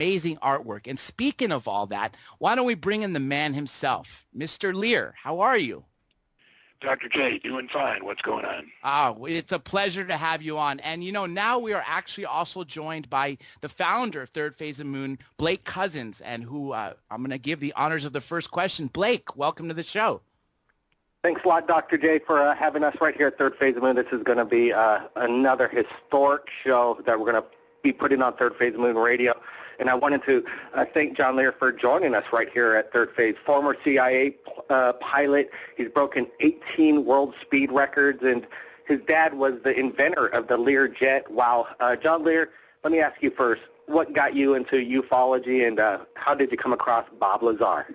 amazing artwork. And speaking of all that, why don't we bring in the man himself, Mr. Lear? How are you? Dr. J, doing fine. What's going on? It's a pleasure to have you on. And, now we are actually also joined by the founder of Third Phase of Moon, Blake Cousins, and who I'm going to give the honors of the first question. Blake, welcome to the show. Thanks a lot, Dr. J, for having us right here at Third Phase of Moon. This is going to be another historic show that we're going to be putting on Third Phase of Moon Radio. And I wanted to thank John Lear for joining us right here at Third Phase. Former CIA pilot. He's broken 18 world speed records, and his dad was the inventor of the Lear jet. Wow. John Lear, let me ask you first, what got you into ufology, and how did you come across Bob Lazar?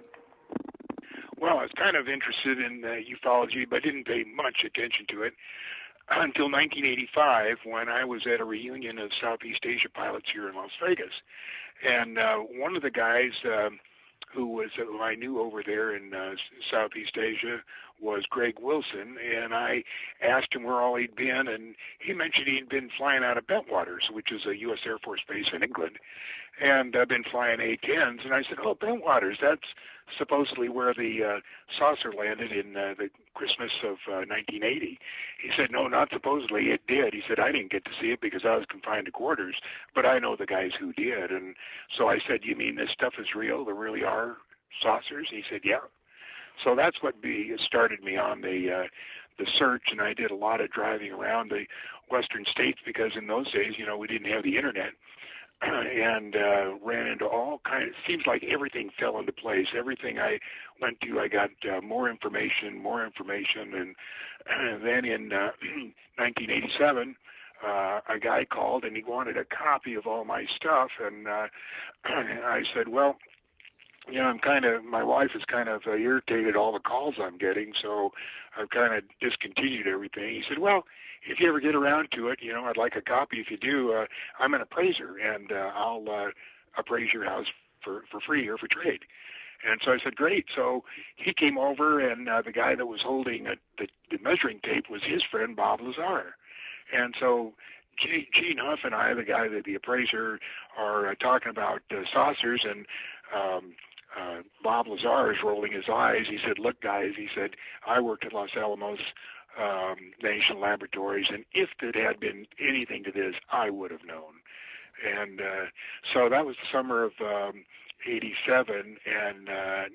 Well, I was kind of interested in ufology, but didn't pay much attention to it until 1985 when I was at a reunion of Southeast Asia pilots here in Las Vegas. And one of the guys who I knew over there in Southeast Asia was Greg Wilson, and I asked him where all he'd been, and he mentioned he'd been flying out of Bentwaters, which is a U.S. Air Force base in England, and I've been flying A-10s, and I said, oh, Bentwaters, that's supposedly where the saucer landed in the Christmas of 1980. He said, no, not supposedly, it did. He said, I didn't get to see it because I was confined to quarters, but I know the guys who did. And so I said, you mean this stuff is real? There really are saucers? He said, yeah. So that's what started me on the search, and I did a lot of driving around the western states because in those days, we didn't have the internet. And ran into all kinds. It seems like everything fell into place. Everything I went to, I got more information, and then in 1987, a guy called and he wanted a copy of all my stuff, and I said, well, my wife is kind of irritated all the calls I'm getting, so I've kind of discontinued everything. He said, well, if you ever get around to it, I'd like a copy. If you do, I'm an appraiser, and I'll appraise your house for free or for trade. And so I said, great. So he came over, and the guy that was holding the measuring tape was his friend, Bob Lazar. And so Gene Huff and I, the appraiser, are talking about saucers, and Bob Lazar is rolling his eyes. He said, look, guys, he said, I worked at Los Alamos National Laboratories, and if there had been anything to this, I would have known. And so that was the summer of 87, and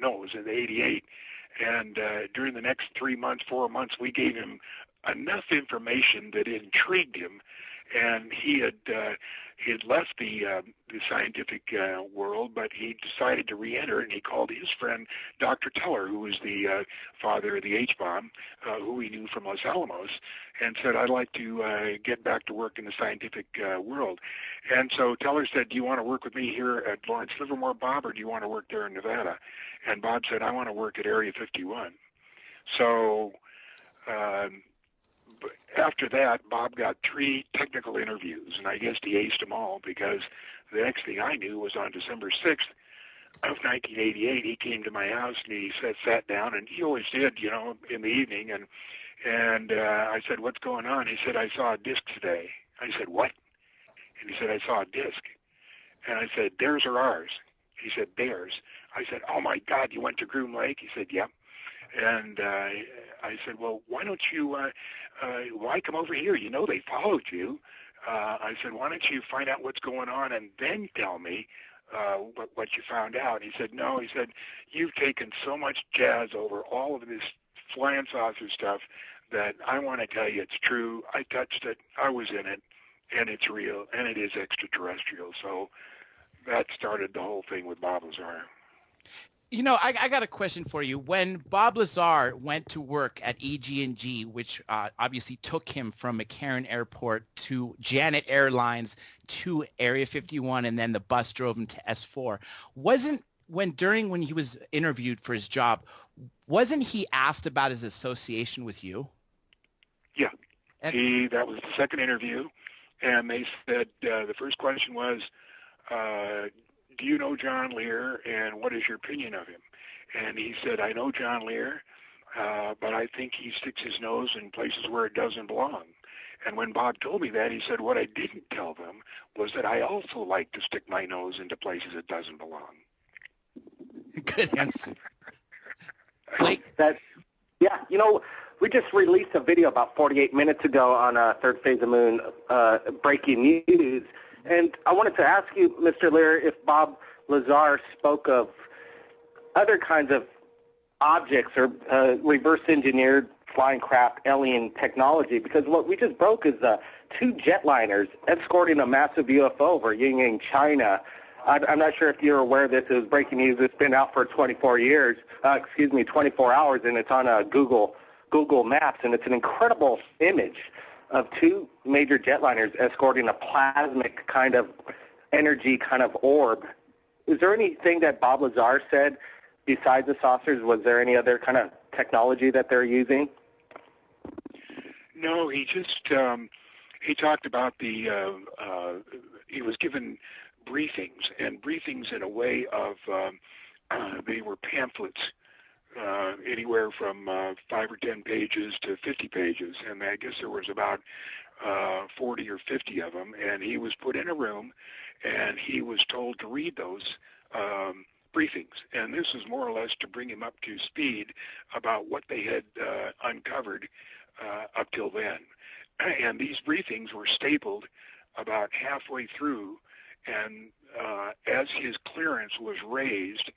no, it was in 88. And during the next 3 months, 4 months, we gave him enough information that intrigued him, and he had left the scientific world, but he decided to re-enter, and he called his friend Dr. Teller, who was the father of the H-bomb, who he knew from Los Alamos, and said, I'd like to get back to work in the scientific world. And so Teller said, do you want to work with me here at Lawrence Livermore, Bob, or do you want to work there in Nevada? And Bob said, I want to work at Area 51. So after that, Bob got 3 technical interviews, and I guess he aced them all, because the next thing I knew was on December 6th of 1988, he came to my house, and he sat down, and he always did, in the evening, and I said, what's going on? He said, I saw a disc today. I said, what? And he said, I saw a disc. And I said, theirs or ours? He said, theirs. I said, oh, my God, you went to Groom Lake? He said, yep. And I said, well, why don't you, why come over here? They followed you. I said, why don't you find out what's going on and then tell me what you found out? He said, no. He said, you've taken so much jazz over all of this flying saucer stuff that I want to tell you it's true. I touched it. I was in it, and it's real, and it is extraterrestrial. So that started the whole thing with Bob Lazar. I got a question for you. When Bob Lazar went to work at EG&G, which obviously took him from McCarran Airport to Janet Airlines to Area 51, and then the bus drove him to S4, when he was interviewed for his job, wasn't he asked about his association with you? Yeah. That was the second interview, and they said the first question was, do you know John Lear, and what is your opinion of him? And he said, I know John Lear, but I think he sticks his nose in places where it doesn't belong. And when Bob told me that, he said, what I didn't tell them was that I also like to stick my nose into places it doesn't belong. Good answer. Blake? Yeah, we just released a video about 48 minutes ago on Third Phase of Moon breaking news. And I wanted to ask you, Mr. Lear, if Bob Lazar spoke of other kinds of objects or reverse engineered flying craft alien technology, because what we just broke is 2 jetliners escorting a massive UFO over Yingling, China. I'm not sure if you're aware of this. It was breaking news. It's been out for 24 hours, and it's on Google Maps, and it's an incredible image of 2 major jetliners escorting a plasmic kind of energy kind of orb. Is there anything that Bob Lazar said besides the saucers? Was there any other kind of technology that they're using? No, he just he talked about he was given briefings, and briefings in a way of they were pamphlets, anywhere from 5 or 10 pages to 50 pages, and I guess there was about 40 or 50 of them, and he was put in a room, and he was told to read those briefings, and this was more or less to bring him up to speed about what they had uncovered up till then. And these briefings were stapled about halfway through, and as his clearance was raised,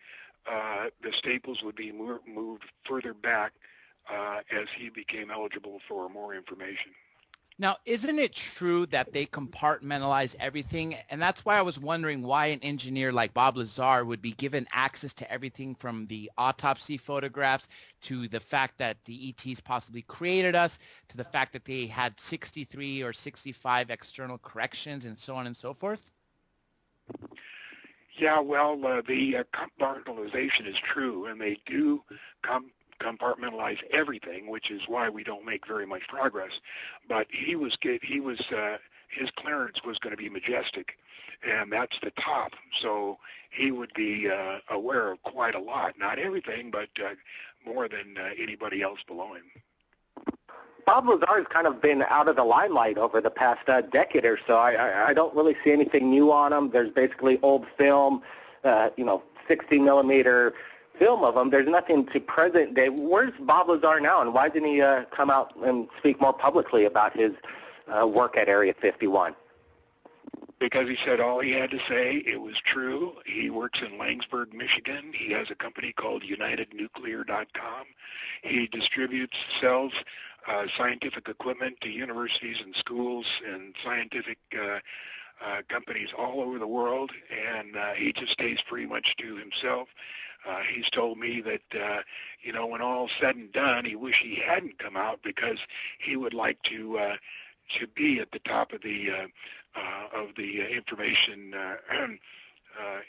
the staples would be moved further back as he became eligible for more information. Now, isn't it true that they compartmentalize everything? And that's why I was wondering why an engineer like Bob Lazar would be given access to everything from the autopsy photographs to the fact that the ETs possibly created us, to the fact that they had 63 or 65 external corrections and so on and so forth? Yeah, well, the compartmentalization is true, and they do compartmentalize everything, which is why we don't make very much progress. But his clearance was going to be majestic, and that's the top. So he would be aware of quite a lot, not everything, but more than anybody else below him. Bob Lazar has kind of been out of the limelight over the past decade or so. I don't really see anything new on him. There's basically old film, 60 millimeter film of him. There's nothing to present day. Where's Bob Lazar now, and why didn't he come out and speak more publicly about his work at Area 51? Because he said all he had to say, it was true. He works in Langsburg, Michigan. He has a company called UnitedNuclear.com. He distributes, sells scientific equipment to universities and schools and scientific companies all over the world, and he just stays pretty much to himself. He's told me that, when all's said and done, he wished he hadn't come out because he would like to be at the top of the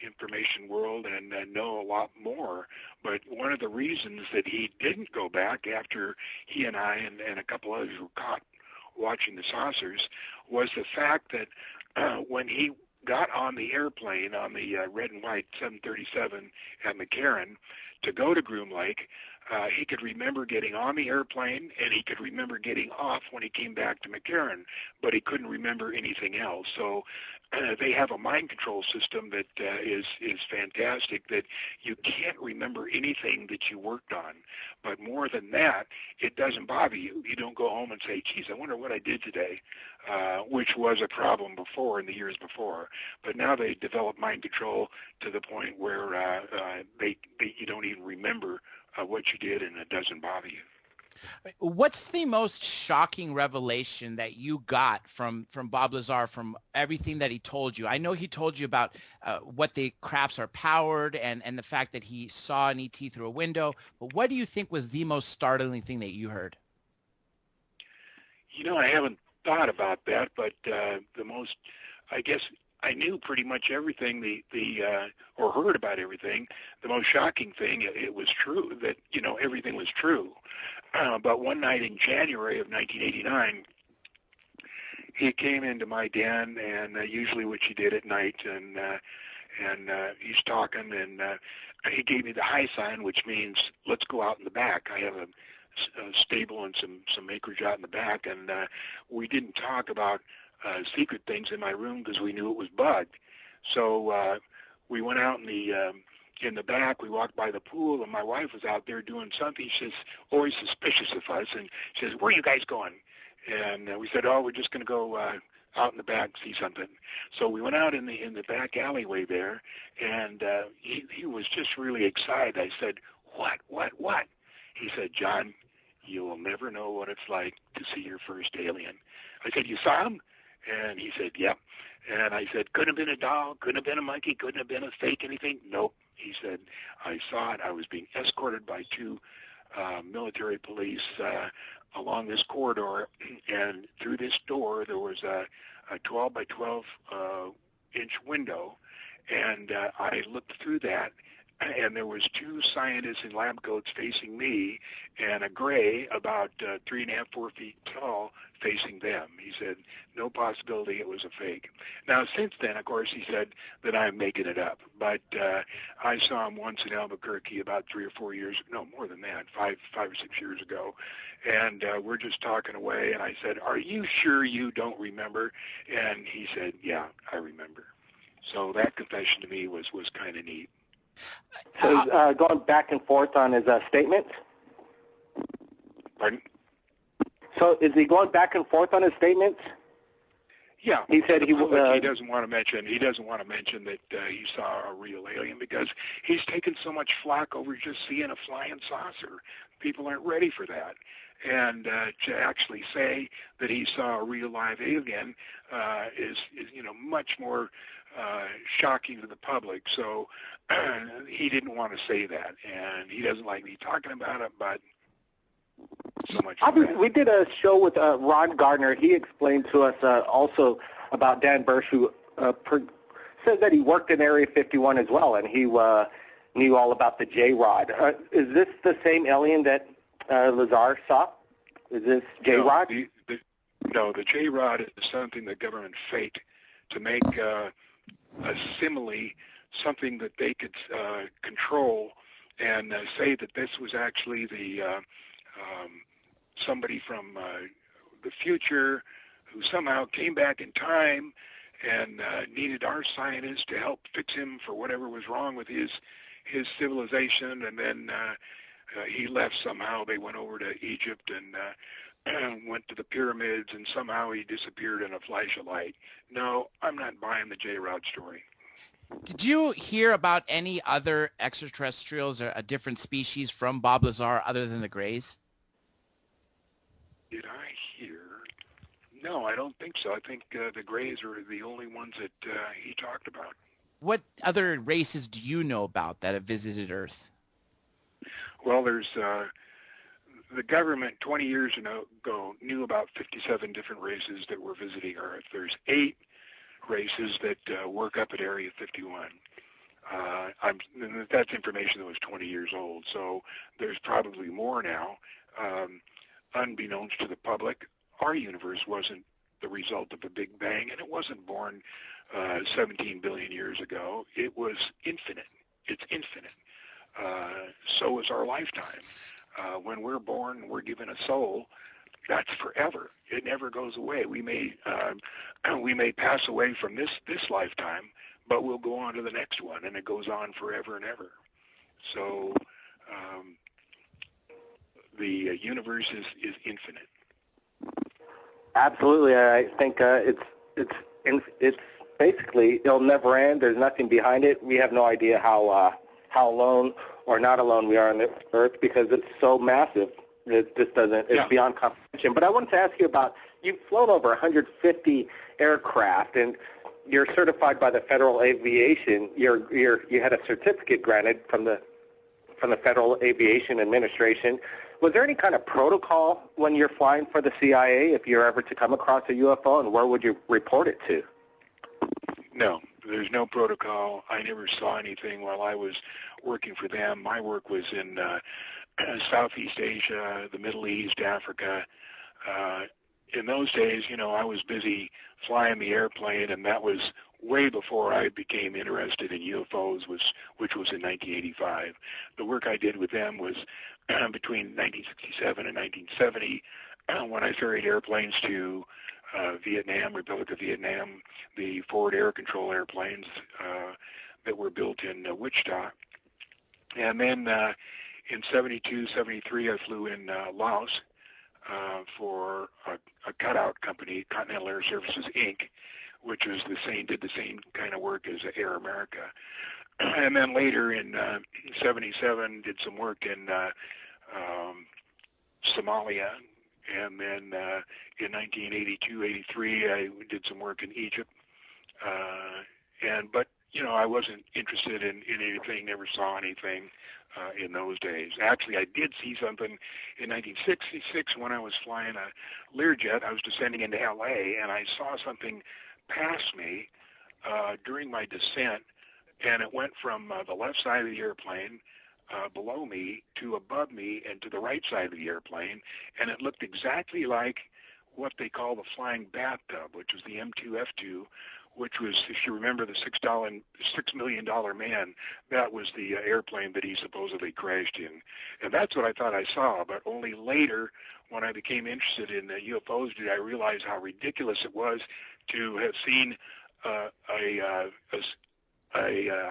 information world and know a lot more. But one of the reasons that he didn't go back after he and I and a couple others were caught watching the saucers was the fact that when he got on the airplane, on the red and white 737 at McCarran to go to Groom Lake, he could remember getting on the airplane, and he could remember getting off when he came back to McCarran, but he couldn't remember anything else. So they have a mind control system that is fantastic, that you can't remember anything that you worked on. But more than that, it doesn't bother you. You don't go home and say, geez, I wonder what I did today, which was a problem before in the years before. But now they develop mind control to the point where you don't even remember what you did, and it doesn't bother you. What's the most shocking revelation that you got from Bob Lazar, from everything that he told you? I know he told you about what the crafts are powered and the fact that he saw an ET through a window, but what do you think was the most startling thing that you heard? I haven't thought about that, but I guess I knew pretty much everything or heard about everything. The most shocking thing, it was true that, everything was true. But one night in January of 1989, he came into my den, and usually what you did at night, and he's talking, and he gave me the high sign, which means let's go out in the back. I have stable and some acreage out in the back, and we didn't talk about secret things in my room because we knew it was bugged. So we went out in the back. We walked by the pool, and my wife was out there doing something. She's always suspicious of us, and she says, "Where are you guys going?" And we said, "Oh, we're just going to go out in the back, see something." So we went out in the back alleyway there, and he was just really excited. I said, "What?" He said, "John, you will never know what it's like to see your first alien." I said, "You saw him?" And he said, "Yep." And I said, "Couldn't have been a doll, couldn't have been a monkey, couldn't have been a fake anything?" "Nope." He said, "I saw it. I was being escorted by two military police along this corridor, and through this door there was a 12 by 12 inch window, and I looked through that, and there was two scientists in lab coats facing me, and a gray about 3.5, 4 feet tall facing them." He said, "No possibility it was a fake." Now, since then, of course, he said that I'm making it up, but I saw him once in Albuquerque about 3 or 4 years, no, more than that, five or 6 years ago, and we're just talking away, and I said, "Are you sure you don't remember?" And he said, "Yeah, I remember." So that confession to me was kind of neat. So he's going back and forth on his statements? Pardon? So is he going back and forth on his statements? Yeah, He said he doesn't want to mention. He doesn't want to mention that he saw a real alien because he's taken so much flack over just seeing a flying saucer. People aren't ready for that, and to actually say that he saw a real live alien is much more shocking to the public. So he didn't want to say that, and he doesn't like me talking about it, but so much for that. We did a show with Ron Gardner. He explained to us also about Dan Bursch, who said that he worked in Area 51 as well, and he knew all about the J-Rod. Is this the same alien that Lazar saw? Is this J-Rod? No, the J-Rod is something the government faked to make a simile, something that they could control, and say that this was actually the somebody from the future who somehow came back in time and needed our scientists to help fix him for whatever was wrong with his civilization, and then he left somehow. They went over to Egypt and went to the pyramids, and somehow he disappeared in a flash of light. No, I'm not buying the J-Rod story. Did you hear about any other extraterrestrials or a different species from Bob Lazar other than the Greys? Did I hear? No, I don't think so. I think the Greys are the only ones that he talked about. What other races do you know about that have visited Earth? Well, there's the government 20 years ago knew about 57 different races that were visiting Earth. There's 8 races that work up at Area 51. That's information that was 20 years old, so there's probably more now. Unbeknownst to the public, our universe wasn't the result of a Big Bang, and it wasn't born 17 billion years ago. It was infinite. It's infinite. So is our lifetime. When we're born, we're given a soul. That's forever. It never goes away. We may pass away from this lifetime, but we'll go on to the next one, and it goes on forever and ever. So the universe is infinite. Absolutely. I think it's basically it'll never end. There's nothing behind it. We have no idea how alone or not alone we are on this Earth because it's so massive. It just doesn't. It's beyond comprehension. But I wanted to ask you about you've flown over 150 aircraft, and you're certified by the Federal Aviation. You had a certificate granted from the Federal Aviation Administration. Was there any kind of protocol when you're flying for the CIA if you're ever to come across a UFO, and where would you report it to? No, there's no protocol. I never saw anything while I was working for them. My work was in Southeast Asia, the Middle East, Africa. In those days, I was busy flying the airplane, and that was way before I became interested in UFOs, which was in 1985. The work I did with them was between 1967 and 1970, when I ferried airplanes to Vietnam, Republic of Vietnam, the forward air control airplanes that were built in Wichita. And then in 72, 73, I flew in Laos for a cutout company, Continental Air Services, Inc., which was did the same kind of work as Air America. And then later in 77, did some work in Somalia. And then in 1982, 83, I did some work in Egypt. But I wasn't interested in anything, never saw anything in those days. Actually, I did see something in 1966 when I was flying a Learjet. I was descending into LA, and I saw something pass me during my descent, and it went from the left side of the airplane below me to above me and to the right side of the airplane, and it looked exactly like what they call the flying bathtub, which was the M2F2, which was, if you remember, the $6 million man. That was the airplane that he supposedly crashed in. And that's what I thought I saw, but only later, when I became interested in UFOs, did I realize how ridiculous it was to have seen a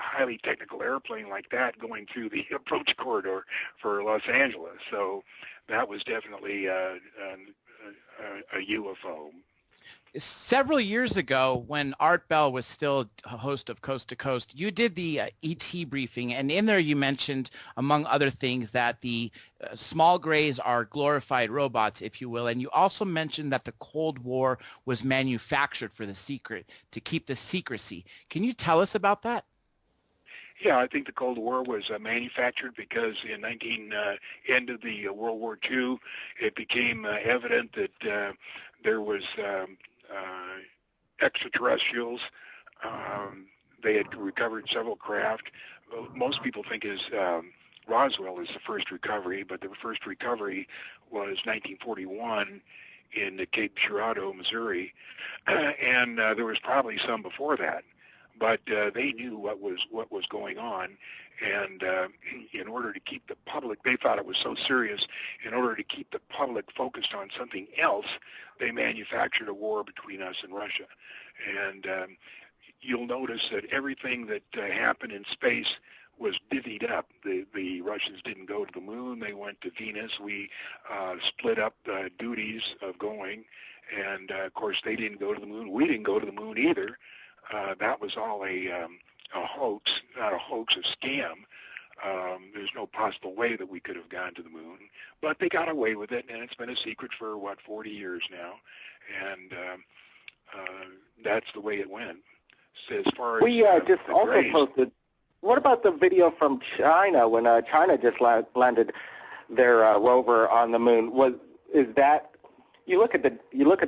highly technical airplane like that going through the approach corridor for Los Angeles. So that was definitely a UFO. Several years ago, when Art Bell was still a host of Coast to Coast, you did the ET briefing, and in there you mentioned, among other things, that the small grays are glorified robots, if you will, and you also mentioned that the Cold War was manufactured for the secret, to keep the secrecy. Can you tell us about that? Yeah, I think the Cold War was manufactured because in end of the World War II, it became evident that there was extraterrestrials. They had recovered several craft. Most people think Roswell is the first recovery, but the first recovery was 1941 in Cape Girardeau, Missouri, and there was probably some before that. But they knew what was going on, and in order to keep the public, they thought it was so serious. In order to keep the public focused on something else, they manufactured a war between us and Russia. And you'll notice that everything that happened in space was divvied up. The Russians didn't go to the moon; they went to Venus. We split up the duties of going, and of course they didn't go to the moon. We didn't go to the moon either. That was all a hoax, not a hoax, a scam. There's no possible way that we could have gone to the moon, but they got away with it, and it's been a secret for, 40 years now, and that's the way it went. So as far as we just also Grays, posted, what about the video from China when China just landed their rover on the moon? Is that, you look at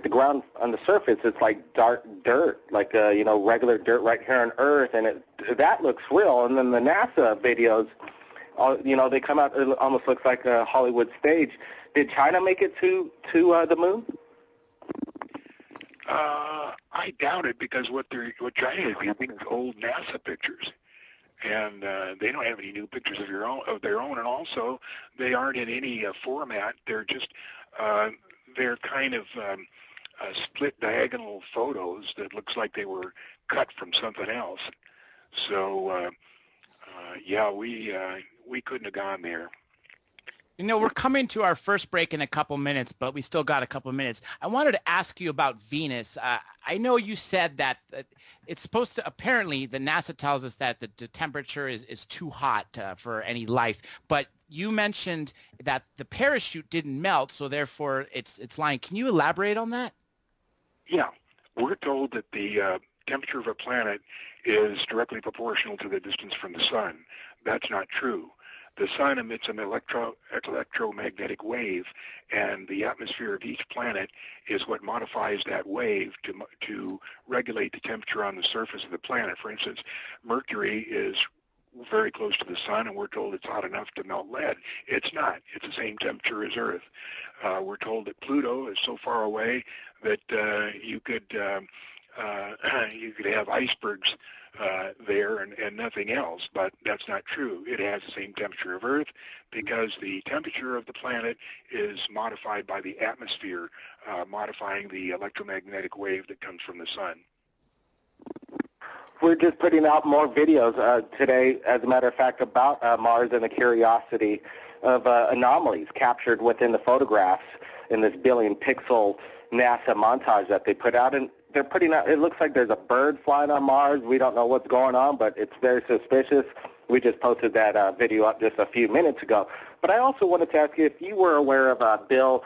the ground on the surface, it's like dark dirt, like regular dirt right here on Earth, and that looks real. And then the NASA videos, they come out, it almost looks like a Hollywood stage. Did China make it to the moon? I doubt it, because what China is using is old NASA pictures, and they don't have any new pictures of their own, and also they aren't in any format. They're just they're kind of split diagonal photos that looks like they were cut from something else. So yeah, we couldn't have gone there. We're coming to our first break in a couple minutes, but we still got a couple minutes. I wanted to ask you about Venus. I know you said that it's supposed to, apparently the NASA tells us that the temperature is too hot for any life, but you mentioned that the parachute didn't melt, so therefore it's lying. Can you elaborate on that? Yeah, we're told that the temperature of a planet is directly proportional to the distance from the sun. That's not true. The sun emits an electromagnetic wave, and the atmosphere of each planet is what modifies that wave to regulate the temperature on the surface of the planet. For instance, Mercury is very close to the sun, and we're told it's hot enough to melt lead. It's not. It's the same temperature as Earth. We're told that Pluto is so far away that you could You could have icebergs there and nothing else, but that's not true. It has the same temperature of Earth because the temperature of the planet is modified by the atmosphere, modifying the electromagnetic wave that comes from the sun. We're just putting out more videos today, as a matter of fact, about Mars and the curiosity of anomalies captured within the photographs in this billion-pixel NASA montage that they put out. And they're putting out, it looks like there's a bird flying on Mars. We don't know what's going on, but it's very suspicious. We just posted that video up just a few minutes ago. But I also wanted to ask you if you were aware of Bill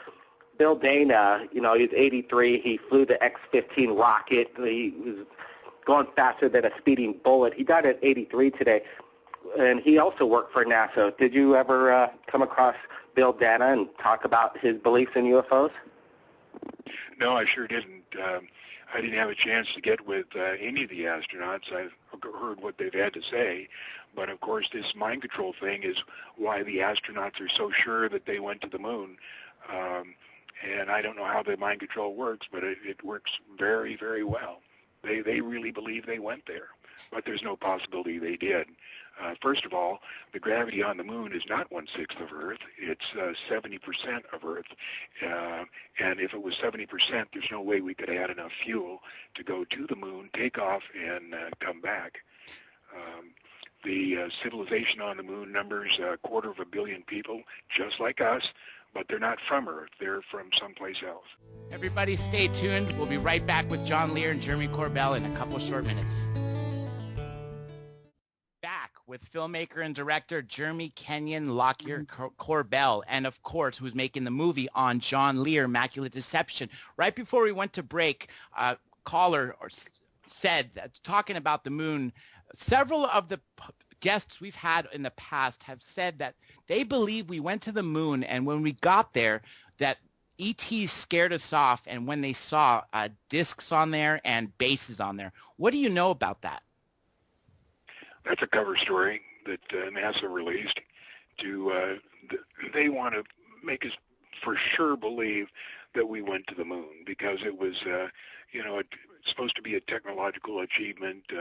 Dana. You know, he's 83. He flew the X-15 rocket. He was going faster than a speeding bullet. He died at 83 today, and he also worked for NASA. Did you ever come across Bill Dana and talk about his beliefs in UFOs? No, I sure didn't. I didn't have a chance to get with any of the astronauts. I've heard what they've had to say, but of course this mind control thing is why the astronauts are so sure that they went to the moon. And I don't know how the mind control works, but it works very, very well. They really believe they went there, but there's no possibility they did. First of all, the gravity on the moon is not 1/6 of Earth. It's 70% of Earth. And if it was 70%, there's no way we could add enough fuel to go to the moon, take off, and come back. The civilization on the moon numbers 250 million people, just like us, but they're not from Earth. They're from someplace else. Everybody stay tuned. We'll be right back with John Lear and Jeremy Corbell in a couple of short minutes. Back with filmmaker and director Jeremy Kenyon Lockyer Corbell, and of course, who's making the movie on John Lear, Immaculate Deception. Right before we went to break, a caller said that, talking about the moon, several of the guests we've had in the past have said that they believe we went to the moon, and when we got there, that ETs scared us off, and when they saw discs on there and bases on there. What do you know about that? That's a cover story that NASA released. They want to make us for sure believe that we went to the moon because it was, it's supposed to be a technological achievement.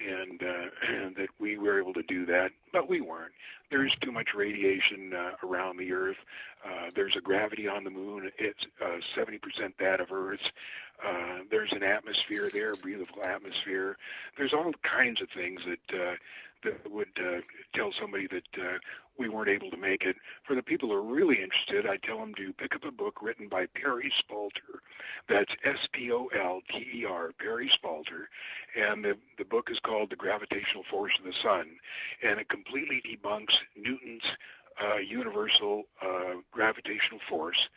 And that we were able to do that, but we weren't. There's too much radiation around the Earth. There's a gravity on the moon. It's 70% that of Earth's. There's an atmosphere there, a breathable atmosphere. There's all kinds of things that would tell somebody that we weren't able to make it. For the people who are really interested, I tell them to pick up a book written by Perry Spalter. That's S-P-O-L-T-E-R, Perry Spalter. And the book is called The Gravitational Force of the Sun. And it completely debunks Newton's universal gravitational force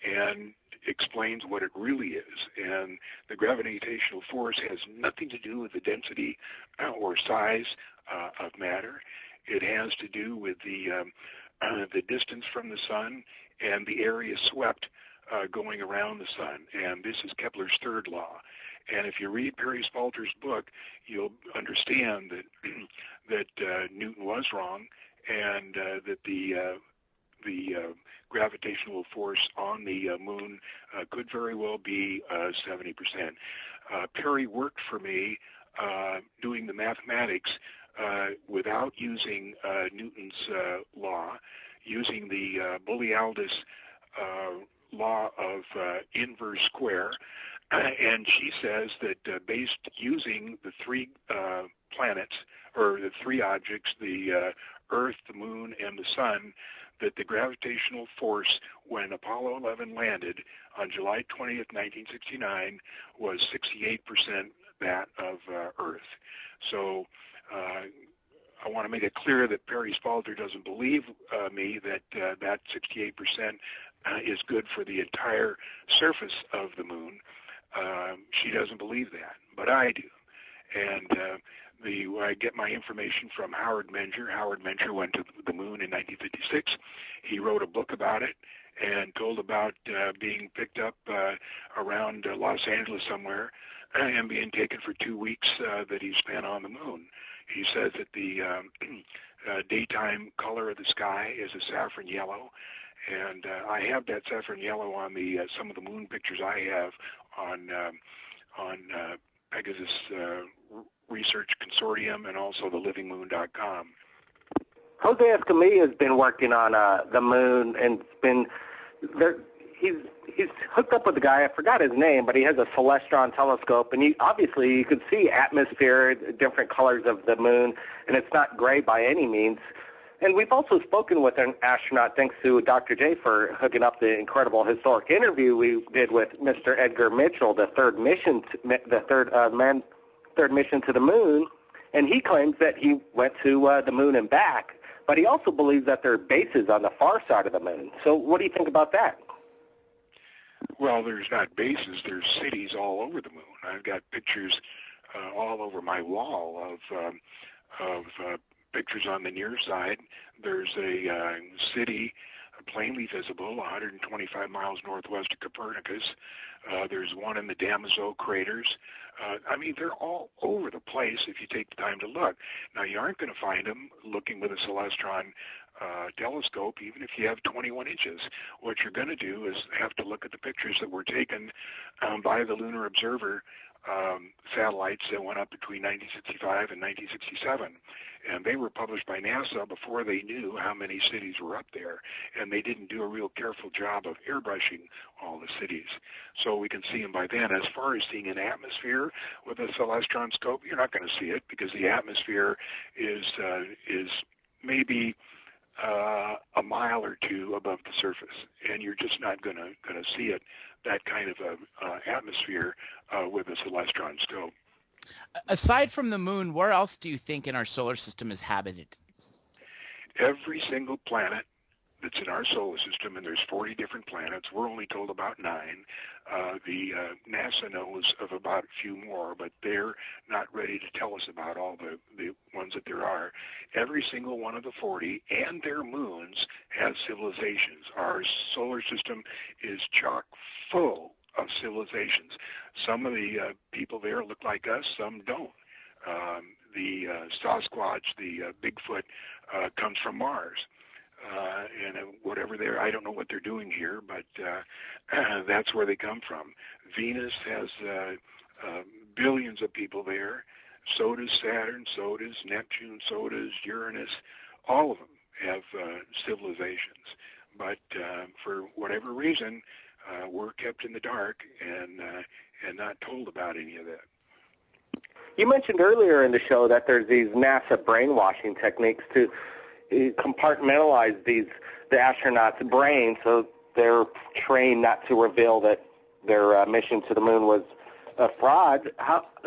and explains what it really is. And the gravitational force has nothing to do with the density or size of matter. It has to do with the distance from the sun and the area swept going around the sun. And this is Kepler's third law. And if you read Perry Spalter's book, you'll understand that Newton was wrong, and that the gravitational force on the moon could very well be 70%. Perry worked for me doing the mathematics without using Newton's law, using the Boolean law of inverse square. And she says that based using the three planets, or the three objects, the Earth, the Moon, and the Sun, that the gravitational force when Apollo 11 landed on July 20th, 1969, was 68% that of Earth. So I want to make it clear that Perry Spalter doesn't believe me that that 68% is good for the entire surface of the moon. She doesn't believe that, but I do. And I get my information from Howard Menger. Howard Menger went to the moon in 1956. He wrote a book about it and told about being picked up around Los Angeles somewhere and being taken for 2 weeks that he spent on the moon. He says that the daytime color of the sky is a saffron yellow, and I have that saffron yellow on the some of the moon pictures I have on Pegasus Research Consortium and also the livingmoon.com. Jose Escamilla has been working on the moon and been there. He's hooked up with a guy, I forgot his name, but he has a Celestron telescope, and obviously you can see atmosphere, different colors of the moon, and it's not gray by any means. And we've also spoken with an astronaut, thanks to Dr. J for hooking up the incredible historic interview we did with Mr. Edgar Mitchell, the third mission to the moon, and he claims that he went to the moon and back, but he also believes that there are bases on the far side of the moon. So what do you think about that? Well, there's not bases. There's cities all over the moon. I've got pictures all over my wall of pictures on the near side. There's a city plainly visible 125 miles northwest of Copernicus. There's one in the Damaso craters. I mean, they're all over the place if you take the time to look. Now, you aren't going to find them looking with a Celestron telescope, even if you have 21 inches. What you're going to do is have to look at the pictures that were taken by the Lunar Observer satellites that went up between 1965 and 1967. And they were published by NASA before they knew how many cities were up there. And they didn't do a real careful job of airbrushing all the cities. So we can see them by then. As far as seeing an atmosphere with a Celestron scope, you're not going to see it because the atmosphere is maybe a mile or two above the surface, and you're just not going to see it, that kind of atmosphere with a Celestron scope. Aside from the moon, where else do you think in our solar system is habited? Every single planet that's in our solar system, and there's 40 different planets. We're only told about 9. The NASA knows of about a few more, but they're not ready to tell us about all the ones that there are. Every single one of the 40 and their moons has civilizations. Our solar system is chock full of civilizations. Some of the people there look like us, some don't. The Sasquatch, the Bigfoot, comes from Mars. And whatever I don't know what they're doing here, but that's where they come from. Venus has billions of people there. So does Saturn, so does Neptune, so does Uranus. All of them have civilizations. But for whatever reason, we're kept in the dark and not told about any of that. You mentioned earlier in the show that there's these NASA brainwashing techniques to compartmentalize the astronauts' brains so they're trained not to reveal that their mission to the moon was a fraud.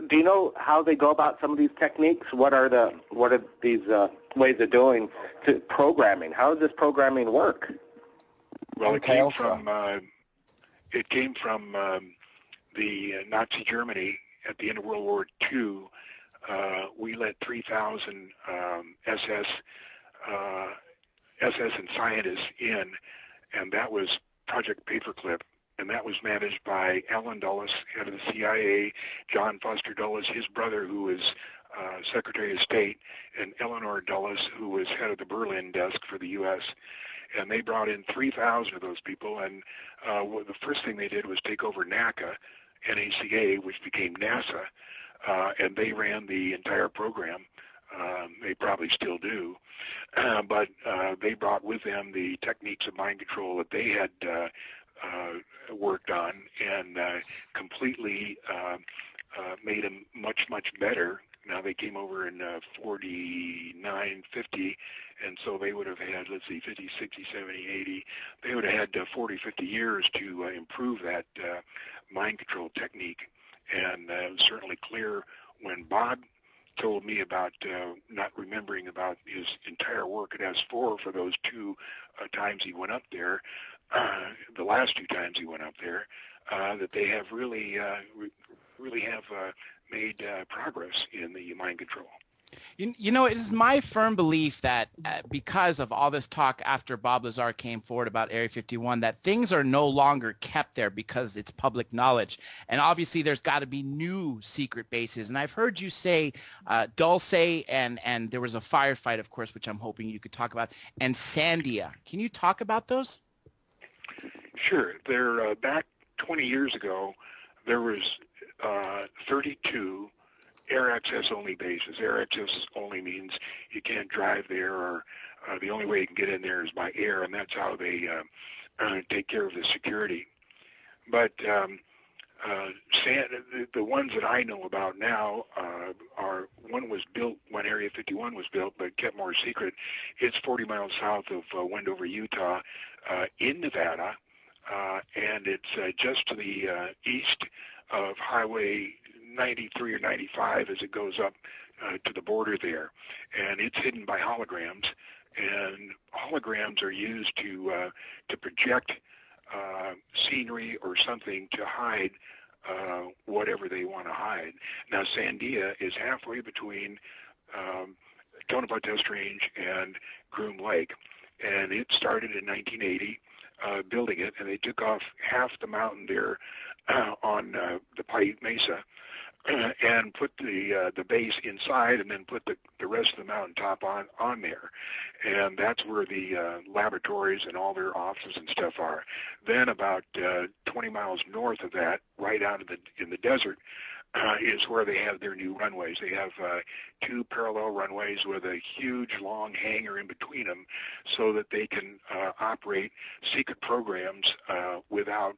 Do you know how they go about some of these techniques? What are these ways of doing to programming? How does this programming work? Well, it came from the Nazi Germany at the end of World War II. We let 3,000 SS and scientists in, and that was Project Paperclip, and that was managed by Allen Dulles, head of the CIA, John Foster Dulles, his brother, who was Secretary of State, and Eleanor Dulles, who was head of the Berlin desk for the U.S., and they brought in 3,000 of those people, and the first thing they did was take over NACA, NACA, which became NASA, and they ran the entire program. They probably still do, but they brought with them the techniques of mind control that they had worked on and completely made them much, much better. Now they came over in 49, 50, and so they would have had, let's see, 50, 60, 70, 80. They would have had 40, 50 years to improve that mind control technique. And it was certainly clear when Bob told me about not remembering about his entire work at S4 for those 2 times he went up there, the last 2 times he went up there, that they have really have made progress in the mind control. You know, it is my firm belief that because of all this talk after Bob Lazar came forward about Area 51, that things are no longer kept there because it's public knowledge. And obviously there's got to be new secret bases. And I've heard you say Dulce, and there was a firefight, of course, which I'm hoping you could talk about, and Sandia. Can you talk about those? Sure. Back 20 years ago, there was 32 air access only bases. Air access only means you can't drive there, or the only way you can get in there is by air, and that's how they take care of the security. But the ones that I know about now are, when Area 51 was built, but kept more secret. It's 40 miles south of Wendover, Utah, in Nevada, and it's just to the east of Highway 93 or 95 as it goes up to the border there. And it's hidden by holograms, and holograms are used to project scenery or something to hide whatever they want to hide. Now, Sandia is halfway between Tonopah Test Range and Groom Lake, and it started in 1980, building it, and they took off half the mountain there on the Paiute Mesa, and put the base inside, and then put the rest of the mountaintop on there. And that's where the laboratories and all their offices and stuff are. Then about 20 miles north of that, right out in the desert, is where they have their new runways. They have 2 parallel runways with a huge long hangar in between them, so that they can operate secret programs without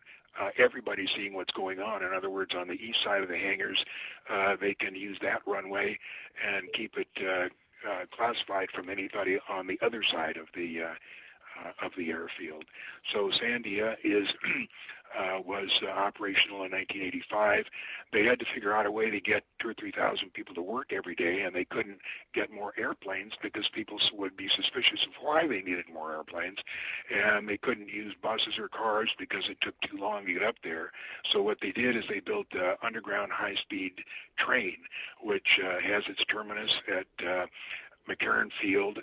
everybody seeing what's going on. In other words, on the east side of the hangars, they can use that runway and keep it classified from anybody on the other side of the airfield. So Sandia was operational in 1985. They had to figure out a way to get 2,000 or 3,000 people to work every day, and they couldn't get more airplanes because people would be suspicious of why they needed more airplanes, and they couldn't use buses or cars because it took too long to get up there. So what they did is they built an underground high-speed train, which has its terminus at McCarran Field.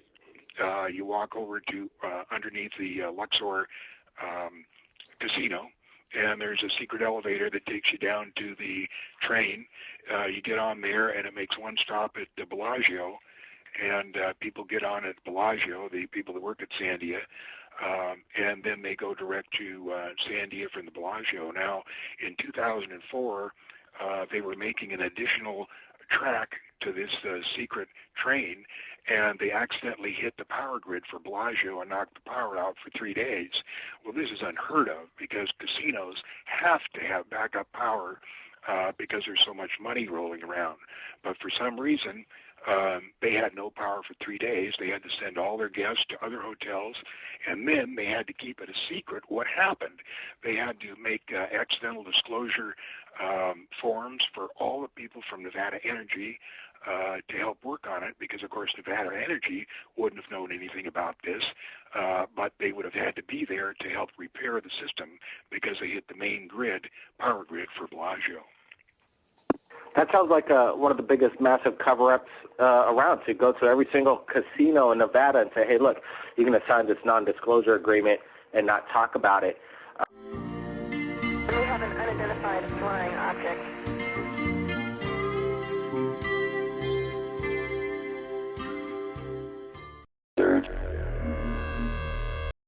You walk over to underneath the Luxor casino, and there's a secret elevator that takes you down to the train. You get on there, and it makes one stop at the Bellagio, and people get on at Bellagio, the people that work at Sandia, and then they go direct to Sandia from the Bellagio. Now, in 2004, they were making an additional track to this secret train, and they accidentally hit the power grid for Bellagio and knocked the power out for 3 days. Well, this is unheard of because casinos have to have backup power because there's so much money rolling around. But for some reason, they had no power for 3 days. They had to send all their guests to other hotels, and then they had to keep it a secret what happened. They had to make accidental disclosure forms for all the people from Nevada Energy to help work on it, because of course Nevada Energy wouldn't have known anything about this, but they would have had to be there to help repair the system because they hit the main grid, power grid for Bellagio. That sounds like one of the biggest massive cover-ups around, to go to every single casino in Nevada and say, hey, look, you're going to sign this non-disclosure agreement and not talk about it. We have an unidentified flying object.